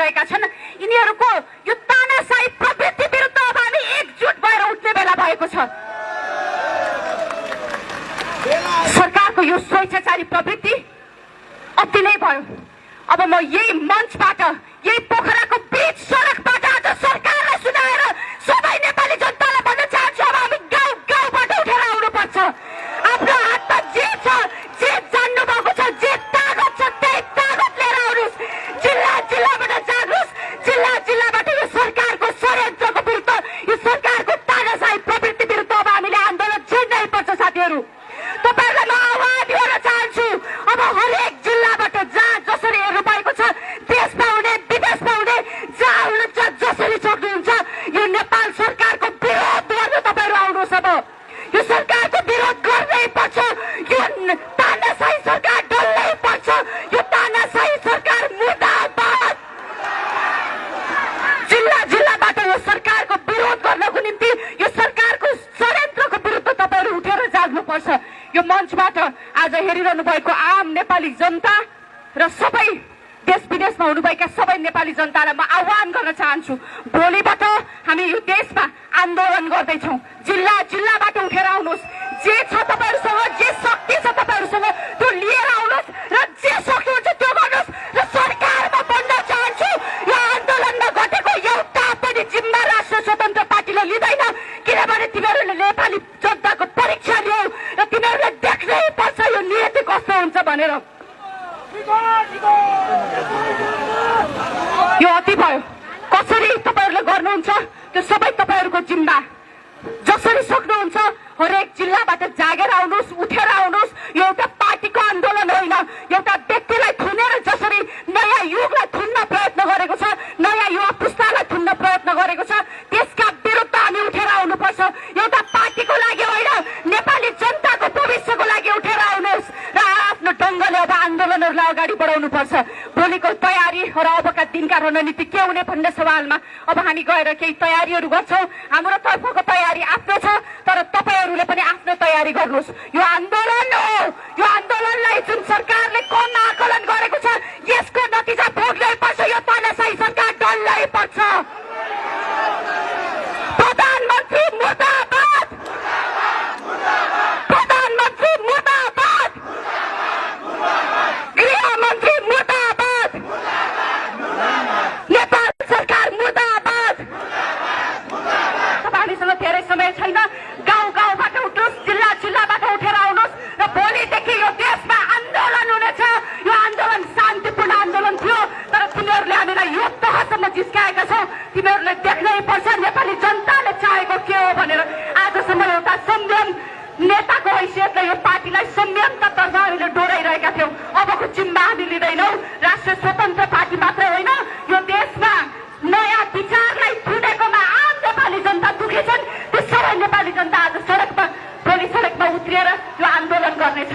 गरिरहेका छन्। यिनीहरूको यो तानाशाही प्रवृत्ति विरुद्ध अब हामी एकजुट भएर उठ्ने बेला भएको छ। सरकारको यो स्वेच्छाचारी प्रवृत्ति अति नै भयो। अब म यही मञ्चबाट, यही पोखराको बीच सडकबाट आज सरकारलाई सुनाएर सबै नेपाली जनतालाई भन्न चाहन्छु, अब हामी गाउँ गाउँबाट उठेर आउनुपर्छ। आफ्नो हातमा जे छ, जे जान्नु भएको छ, जे तागत छ, त्यही तागत लिएर आउनुहोस्। जिल्ला जिल्लाबाट जानुहोस्। जिल्ला जिल्लाबाट यो सरकारको षड्यन्त्रको विरुद्ध, यो सरकारको तानाशाही प्रवृत्ति विरुद्ध अब हामीले आन्दोलन छेड्नै पर्छ। साथीहरू, तपाईँहरूलाई म आह्वान गर्न चाहन्छु, अब हरेक जिल्लाबाट जहाँ जसरी हेर्नु भएको छ, देशमा हुने विदेशमा हुने जहाँ हुनुहुन्छ, जसरी सक्नुहुन्छ, यो नेपाल सरकारको विरोध गर्न तपाईँहरू आउनुहोस्। अब यो सरकारको विरोध गर्नै पर्छ। यो तानाशाही सरकार डल्नै पर्छ। यो तानाशाही सरकार मुर्दाबाद। जिल्ला जिल्लाबाट यो सरकारको विरोध गर्नको निम्ति, यो सरकारको षड्यन्त्रको विरुद्ध तपाईँहरू उठेर जाग्नुपर्छ। यो मञ्चबाट आज हेरिरहनु भएको आम नेपाली जनता र सबै देश विदेशमा हुनुभएका सबै नेपाली जनतालाई म आह्वान गर्न चाहन्छु, भोलिबाट हामी यो देशमा आन्दोलन गर्दैछौँ। जिल्ला जिल्लाबाट उठेर आउनुहोस्। जे छ तपाईँहरूसँग, जे शक्ति छ तपाईँहरूसँग, त्यो लिएर आउनुहोस् र जे सक्नुहुन्छ त्यो गर्नुहोस्। र सरकारमा भन्न चाहन्छु, यो आन्दोलनमा घटेको एउटा पनि जिम्मा राष्ट्रिय स्वतन्त्र पार्टीले लिँदैन, किनभने तिमीहरूले नेपाली जनताको परीक्षा लियौ र तिमीहरूलाई देख्नै पर्छ यो नियति कस्तो हुन्छ भनेर। यो अति भयो। कसरी तपाईँहरूले गर्नुहुन्छ त्यो सबै तपाईँहरूको जिम्मा। जसरी सक्नुहुन्छ हरेक जिल्लाबाट जागेर आउनुहोस्, उठेर आउनुहोस्। यो एउटा पार्टीको आन्दोलन होइन, एउटा व्यक्तिलाई थुनेर जसरी नयाँ युगलाई थुन्न प्रयत्न गरेको छ, नयाँ युवा पुस्तालाई थुन्न प्रयत्न गरेको छ, त्यसका विरुद्ध हामी उठेर आउनुपर्छ। एउटा पार्टीको लागि होइन, नेपाली जनताको भविष्यको लागि उठेर आउनुहोस् र आफ्नो ढङ्गले अब आन्दोलनहरूलाई अगाडि बढाउनुपर्छ। भोलिको तयारी र अबका दिनका रणनीति के हुने भन्ने सवालमा अब हामी गएर केही तयारीहरू गर्छौँ। हाम्रो तर्फको तयारी आफ्नो छ, तर तपाईँहरूले पनि आफ्नो तयारी गर्नुहोस्। यो आन्दोलन हो। यो आन्दोलनलाई जुन सरकारले कम आकलन गरेको छ, यसको नतिजा भोग्नै पर्छ। यो तानाशाही सरकार डल्नै पर्छ। प्रधानमन्त्री मुर्दाबाद। प्रधानमन्त्री मुर्दाबाद। गृहमन्त्री मुर्दाबाद। नेपाल सरकार मुर्दाबाद। तपाईँहरूसँग धेरै समय छैन। गाउँ गाउँबाट उठ्नुहोस्, जिल्ला जिल्लाबाट उठेर आउनुहोस् र भोलिदेखि यो देशमा आन्दोलन हुनेछ। यो आन्दोलन शान्तिपूर्ण आन्दोलन थियो, तर तिमीहरूले हामीलाई यो तहसम्म जिस्काएका छौ। तिमीहरूले देख्नै पर्छ नेपाली जनताले चाहेको के हो भनेर। आजसम्म एउटा संयम नेताको हैसियतले यो पार्टीलाई संयमतातर्फ हामीले डोराइरहेका थियौँ। अबको जिम्मा हामी लिँदैनौँ। राष्ट्रिय स्वतन्त्र पार्टी मात्र होइन, यो देशमा नयाँ विचारलाई थुनेकोमा आम नेपाली जनता दुखी छन्।